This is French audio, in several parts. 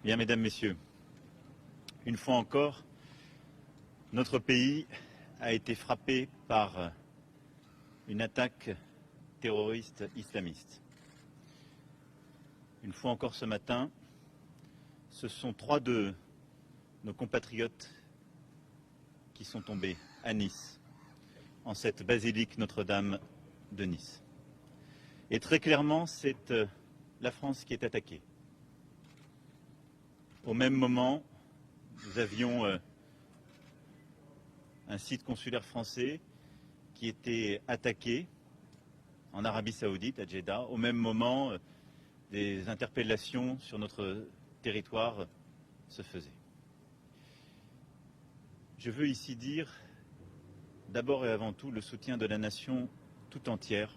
Bien, mesdames, messieurs, une fois encore, notre pays a été frappé par une attaque terroriste islamiste. Une fois encore ce matin, ce sont 3 de nos compatriotes qui sont tombés à Nice, en cette basilique Notre-Dame de Nice. Et très clairement, c'est la France qui est attaquée. Au même moment, nous avions un site consulaire français qui était attaqué en Arabie Saoudite, à Jeddah. Au même moment, des interpellations sur notre territoire se faisaient. Je veux ici dire, d'abord et avant tout, le soutien de la nation tout entière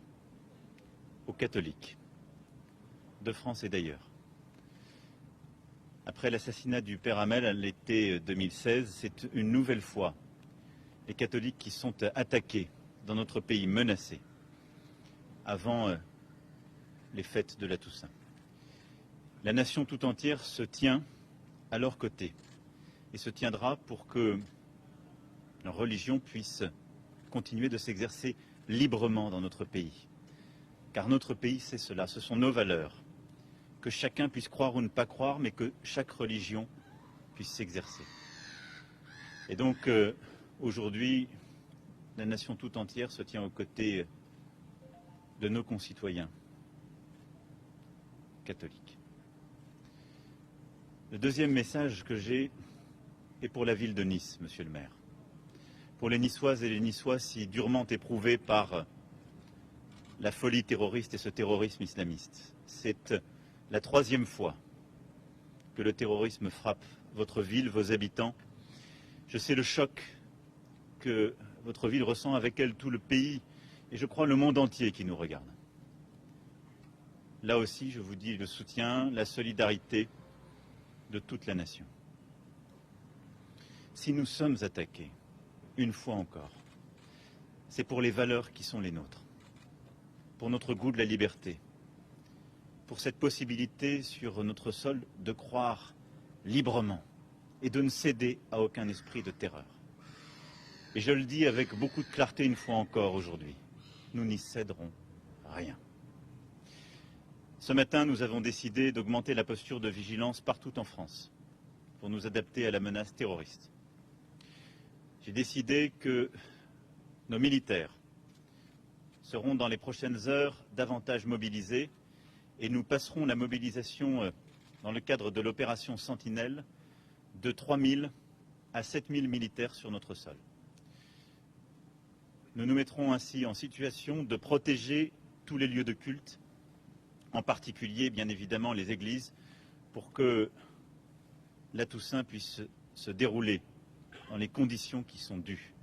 aux catholiques, de France et d'ailleurs. Après l'assassinat du père Hamel à l'été 2016, c'est une nouvelle fois les catholiques qui sont attaqués dans notre pays, menacés, avant les fêtes de la Toussaint. La nation tout entière se tient à leur côté et se tiendra pour que leur religion puisse continuer de s'exercer librement dans notre pays. Car notre pays, c'est cela, ce sont nos valeurs. Que chacun puisse croire ou ne pas croire, mais que chaque religion puisse s'exercer. Et donc, aujourd'hui, la nation tout entière se tient aux côtés de nos concitoyens catholiques. Le deuxième message que j'ai est pour la ville de Nice, monsieur le maire. Pour les Niçoises et les Niçois si durement éprouvés par la folie terroriste et ce terrorisme islamiste. C'est la 3e fois que le terrorisme frappe votre ville, vos habitants. Je sais le choc que votre ville ressent, avec elle tout le pays et je crois le monde entier qui nous regarde. Là aussi, je vous dis le soutien, la solidarité de toute la nation. Si nous sommes attaqués, une fois encore, c'est pour les valeurs qui sont les nôtres, pour notre goût de la liberté, pour cette possibilité sur notre sol de croire librement et de ne céder à aucun esprit de terreur. Et je le dis avec beaucoup de clarté une fois encore aujourd'hui, nous n'y céderons rien. Ce matin, nous avons décidé d'augmenter la posture de vigilance partout en France pour nous adapter à la menace terroriste. J'ai décidé que nos militaires seront dans les prochaines heures davantage mobilisés et nous passerons la mobilisation dans le cadre de l'opération Sentinelle de 3 000 à 7 000 militaires sur notre sol. Nous nous mettrons ainsi en situation de protéger tous les lieux de culte, en particulier, bien évidemment, les églises, pour que la Toussaint puisse se dérouler dans les conditions qui sont dues.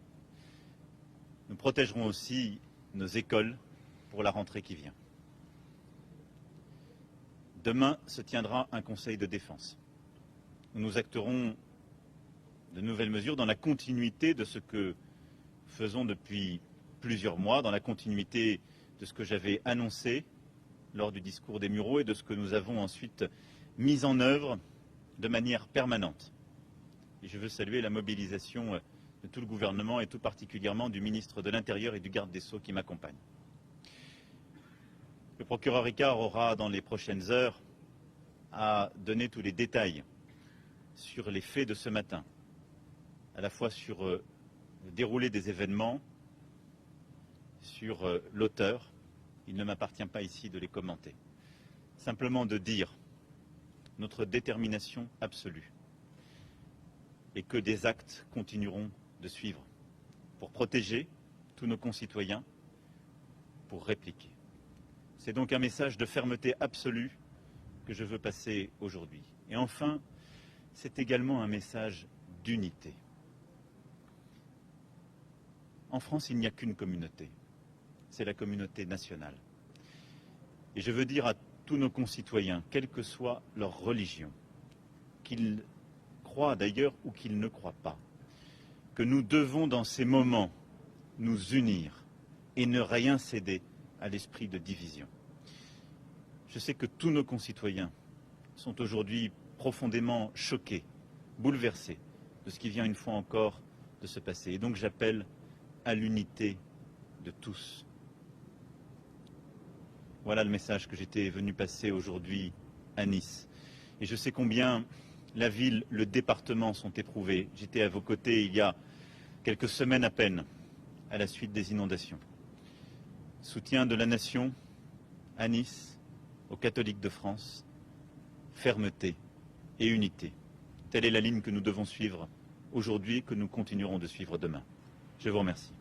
Nous protégerons aussi nos écoles pour la rentrée qui vient. Demain se tiendra un conseil de défense. Nous acterons de nouvelles mesures dans la continuité de ce que faisons depuis plusieurs mois, dans la continuité de ce que j'avais annoncé lors du discours des Mureaux et de ce que nous avons ensuite mis en œuvre de manière permanente. Et je veux saluer la mobilisation de tout le gouvernement et tout particulièrement du ministre de l'Intérieur et du garde des Sceaux qui m'accompagnent. Le procureur Ricard aura dans les prochaines heures à donner tous les détails sur les faits de ce matin, à la fois sur le déroulé des événements, sur l'auteur. Il ne m'appartient pas ici de les commenter. Simplement de dire notre détermination absolue et que des actes continueront de suivre pour protéger tous nos concitoyens, pour répliquer. C'est donc un message de fermeté absolue que je veux passer aujourd'hui. Et enfin, c'est également un message d'unité. En France, il n'y a qu'une communauté, c'est la communauté nationale. Et je veux dire à tous nos concitoyens, quelle que soit leur religion, qu'ils croient d'ailleurs ou qu'ils ne croient pas, que nous devons dans ces moments nous unir et ne rien céder à l'esprit de division. Je sais que tous nos concitoyens sont aujourd'hui profondément choqués, bouleversés de ce qui vient une fois encore de se passer. Et donc j'appelle à l'unité de tous. Voilà le message que j'étais venu passer aujourd'hui à Nice. Et je sais combien la ville, le département sont éprouvés. J'étais à vos côtés il y a quelques semaines à peine, à la suite des inondations. Soutien de la nation à Nice, aux catholiques de France, fermeté et unité. Telle est la ligne que nous devons suivre aujourd'hui et que nous continuerons de suivre demain. Je vous remercie.